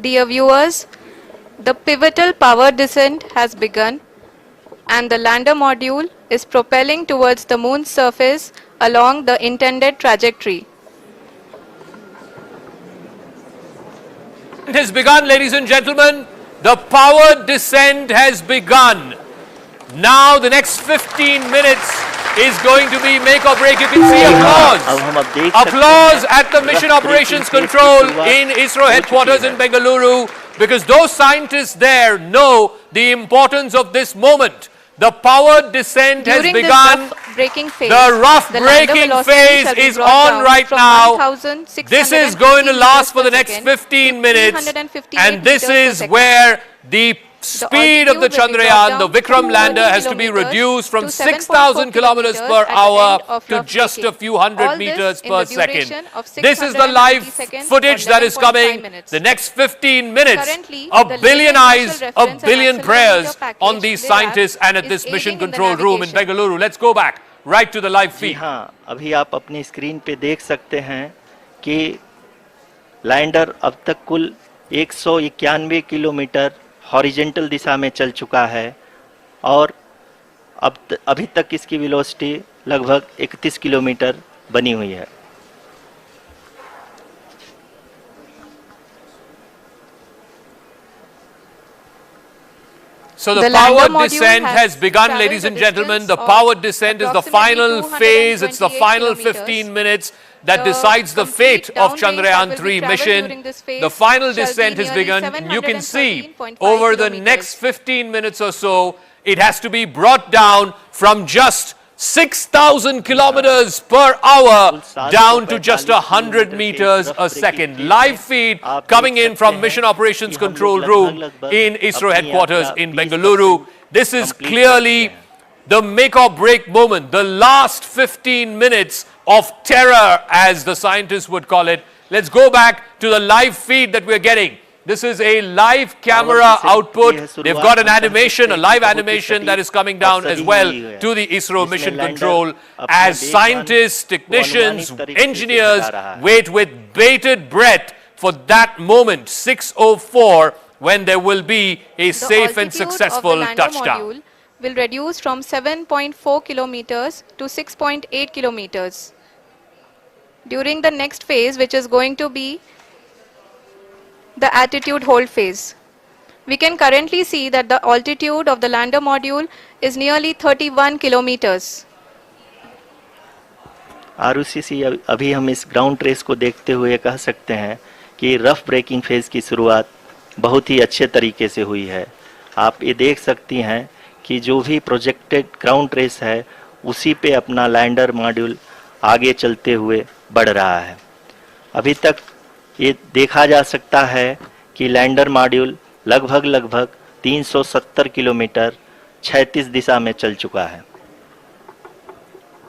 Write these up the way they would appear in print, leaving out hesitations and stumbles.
Dear viewers, the pivotal power descent has begun and the lander module is propelling towards the moon's surface along the intended trajectory. It has begun, ladies and gentlemen. The power descent has begun. Now the next 15 minutes is going to be make or break. You can see applause. Applause at the Mission Operations Control in ISRO headquarters in Bengaluru, because those scientists there know the importance of this moment. The power descent has begun. The rough braking phase is on right now. This is going to last for the next 15 minutes, and this is where the speed of the Chandrayaan, the Vikram lander, has to be reduced from 6,000 kilometers per hour to just a few hundred meters per second. This is the live footage that is coming. The next 15 minutes, a billion eyes, a billion prayers on these scientists and at this mission control room in Bengaluru. Let's go back right to the live feed. हाँ, अभी आप अपनी screen पे देख सकते हैं कि lander अब तक कुल 191 किलोमीटर हॉरिजेंटल दिशा में चल चुका है और अभी तक इसकी वेलोसिटी लगभग 31 किलोमीटर बनी हुई है. So the power descent has begun, ladies and gentlemen. The power descent is the final phase. It's the final 15 minutes that decides the fate of Chandrayaan 3 mission. The final descent has begun. You can see over the next 15 minutes or so, it has to be brought down from just 6,000 kilometers per hour down to just 100 meters a second. Live feed coming in from Mission Operations Control Room in ISRO headquarters in Bengaluru. This is clearly the make or break moment, the last 15 minutes of terror, as the scientists would call it. Let's go back to the live feed that we're getting. This is a live camera output. They've got an animation, a live animation that is coming down as well to the ISRO mission control as scientists, technicians, engineers wait with bated breath for that moment, 6:04, when there will be a safe and successful touchdown. Will reduce from 7.4 kilometers to 6.8 kilometers. During the next phase, which is going to be the attitude hold phase. We can currently see that the altitude of the lander module is nearly 31 kilometers. Arushi, अभी हम इस ground trace को देखते हुए कह सकते हैं कि रफ ब्रेकिंग फेज की शुरुआत बहुत ही अच्छे तरीके से हुई है. आप ये देख सकती हैं कि जो भी प्रोजेक्टेड ग्राउंड ट्रेस है उसी पे अपना लैंडर मॉड्यूल आगे चलते हुए बढ़ रहा है. अभी तक ये देखा जा सकता है कि लैंडर मॉड्यूल लगभग 370 किलोमीटर क्षैतिज दिशा में चल चुका है.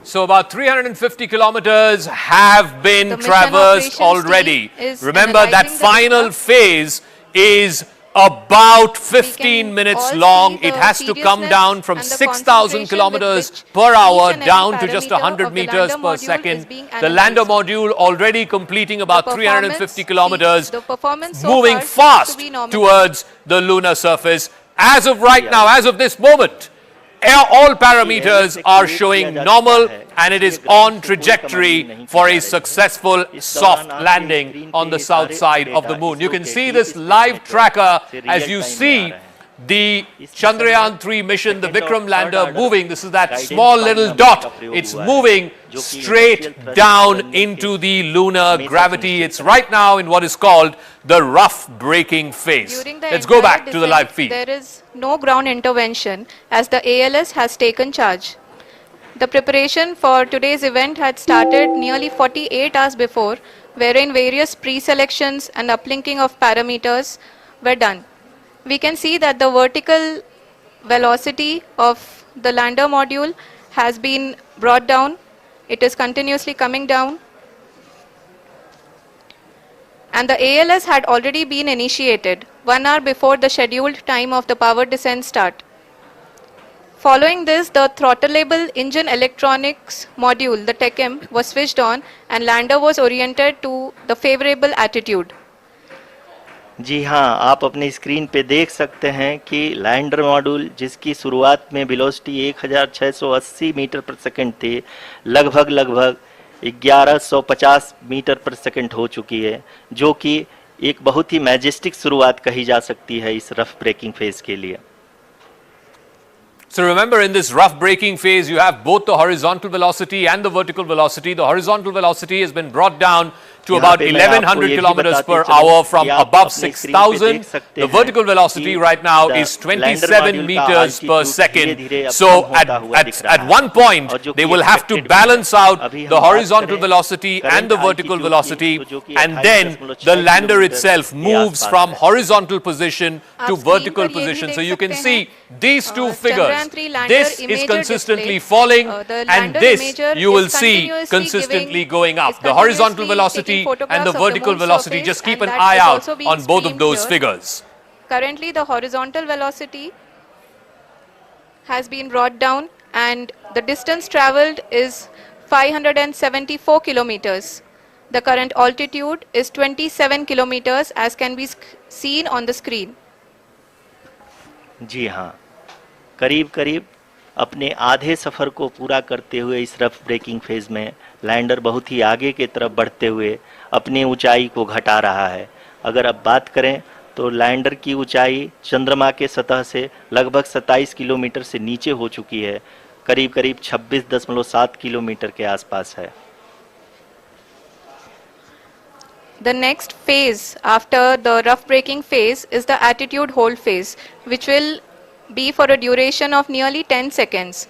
So about 350 kilometers have been traversed already. Remember that final phase is about 15 minutes long. It has to come down from 6,000 kilometers per hour down to just 100 meters per second. The lander module already completing about 350 kilometers, moving fast towards the lunar surface. As of right now, as of this moment, all parameters are showing normal, and it is on trajectory for a successful soft landing on the south side of the moon. You can see this live tracker as you see the Chandrayaan 3 mission, the Vikram lander moving. This is that small little dot. It's moving straight down into the lunar gravity. It's right now in what is called the rough braking phase. Let's go back to the live feed. There is no ground intervention as the ALS has taken charge. The preparation for today's event had started nearly 48 hours before, wherein various pre-selections and uplinking of parameters were done. We can see that the vertical velocity of the lander module has been brought down. It is continuously coming down. And the ALS had already been initiated 1 hour before the scheduled time of the power descent start. Following this, the throttleable engine electronics module, the TECM, was switched on and lander was oriented to the favorable attitude. जी हाँ, आप अपनी screen पे देख सकते हैं कि lander module जिसकी शुरुआत में वेलोसिटी 1680 मीटर पर सेकंड थी, लगभग 1150 मीटर पर सेकंड हो चुकी है, जो कि एक बहुत ही मैजेस्टिक शुरुआत कही जा सकती है इस रफ ब्रेकिंग फेज के लिए। So remember, in this rough braking phase, you have both the horizontal velocity and the vertical velocity. The horizontal velocity has been brought down to about 1100 kilometers per hour from above 6000. The vertical velocity right now is 27 meters per second. So at one point, they will have to balance out the horizontal velocity and the vertical velocity, and then the lander itself moves from horizontal position to vertical position. So you can see these two figures. This is consistently falling, and this you will see consistently going up. The horizontal velocity and the vertical velocity, just keep an eye out on both of those figures. Currently, the horizontal velocity has been brought down and the distance traveled is 574 kilometers. The current altitude is 27 kilometers as can be seen on the screen. जी हाँ, करीब अपने आधे सफ़र को पूरा करते हुए इस rough breaking phase में लैंडर बहुत ही आगे की तरफ बढ़ते हुए अपनी ऊंचाई को घटा रहा है। अगर अब बात करें तो लैंडर की ऊंचाई चंद्रमा के सतह से लगभग 27 किलोमीटर से नीचे हो चुकी है, करीब 26.7 किलोमीटर के आसपास है। The next phase after the rough braking phase is the attitude hold phase, which will be for a duration of nearly 10 seconds.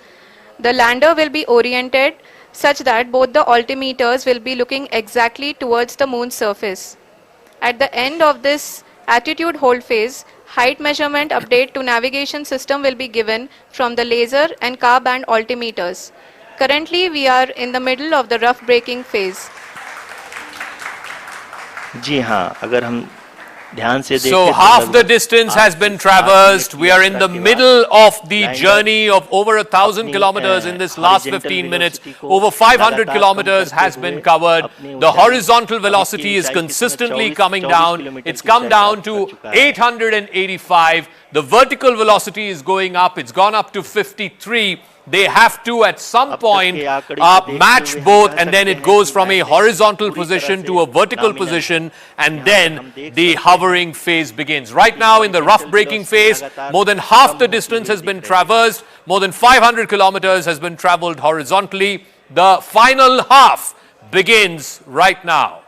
The lander will be oriented such that both the altimeters will be looking exactly towards the moon's surface. At the end of this attitude hold phase, height measurement update to navigation system will be given from the laser and car band altimeters. Currently, we are in the middle of the rough braking phase. जी हाँ, अगर हम ध्यान से देखें So half the distance has been traversed. We are in the middle of the journey of over 1,000 kilometers in this last 15 minutes. Over 500 kilometers has been covered. The horizontal velocity is consistently coming down. It's come down to 885. The vertical velocity is going up. It's gone up to 53. They have to at some point match both, and then it goes from a horizontal position to a vertical position, and then the hovering phase begins. Right now in the rough braking phase, more than half the distance has been traversed, more than 500 kilometers has been traveled horizontally. The final half begins right now.